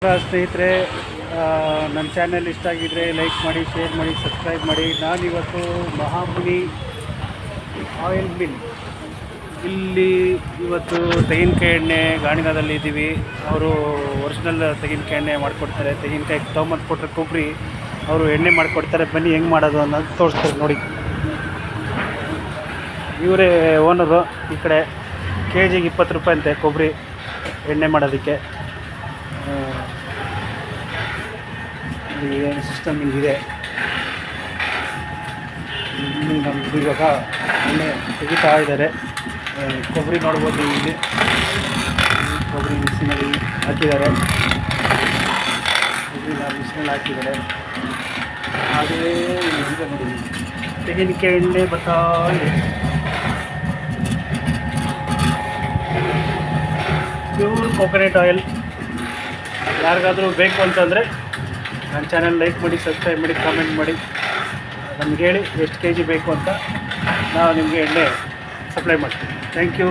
ಸ್ನೇಹಿತರೆ, ನನ್ನ ಚಾನೆಲ್ ಇಷ್ಟ ಆಗಿದ್ದರೆ ಲೈಕ್ ಮಾಡಿ, ಶೇರ್ ಮಾಡಿ, ಸಬ್ಸ್ಕ್ರೈಬ್ ಮಾಡಿ. ನಾನಿವತ್ತು ಮಹಾಮುನಿ ಆಯಿಲ್ ಮಿಲ್ ಇಲ್ಲಿ ಇವತ್ತು ತೆಂಗಿನಕಾಯಿ ಎಣ್ಣೆ ಗಾಣಿಗಾದಲ್ಲಿ ಇದ್ದೀವಿ. ಅವರು ಒರಿಜಿನಲ್ ತೆಂಗಿನಕಾಯಿ ಎಣ್ಣೆ ಮಾಡಿಕೊಡ್ತಾರೆ. ತೆಂಗಿನಕಾಯಿ ತೊಗೊಂಬಂದು ಕೊಟ್ಟರೆ ಕೊಬ್ಬರಿ ಅವರು ಎಣ್ಣೆ ಮಾಡಿಕೊಡ್ತಾರೆ. ಬನ್ನಿ ಹೆಂಗೆ ಮಾಡೋದು ಅನ್ನೋದು ತೋರಿಸ್ತಾರೆ ನೋಡಿ. ಇವರೇ ಓನರು. ಈ ಕಡೆ ಕೆಜಿಗೆ 20 ರೂಪಾಯಿ ಅಂತೆ ಕೊಬ್ಬರಿ ಎಣ್ಣೆ ಮಾಡೋದಕ್ಕೆ. ಏನು ಸಿಸ್ಟಮ್ ಹಿಂಗಿದೆ. ಇಲ್ಲಿ ನಮ್ದು ಇವಾಗ ಎಣ್ಣೆ ತೆಗಿತಾ ಇದ್ದಾರೆ. ಕೊಬ್ಬರಿ ನೋಡ್ಬೋದು, ಇಲ್ಲಿ ಕೊಬ್ಬರಿ ಮಿಷಿನಲ್ಲಿ ಹಾಕಿದ್ದಾರೆ. ಕೊಬ್ಬರಿ ಮಿಷಿನಲ್ಲಿ ಹಾಕಿದ್ದಾರೆ. ಹಾಗೇ ಇದೆ ನೋಡಿ, ತೆಂಗಿನಕಾಯಿ ಎಣ್ಣೆ ಬರ್ತಾ ಇದೆ. Pure coconut oil. ಯಾರಿಗಾದರೂ ಬೇಕು ಅಂತಂದರೆ ನನ್ನ ಚಾನಲ್ ಲೈಕ್ ಮಾಡಿ, ಸಬ್ಸ್ಕ್ರೈಬ್ ಮಾಡಿ, ಕಾಮೆಂಟ್ ಮಾಡಿ. ನಮ್ಗೆ ಹೇಳಿ ಎಷ್ಟು ಕೆ ಜಿ ಬೇಕು ಅಂತ ನಾವು ನಿಮಗೆ ಎಣ್ಣೆ ಸಪ್ಲೈ ಮಾಡ್ತೀವಿ. Thank you.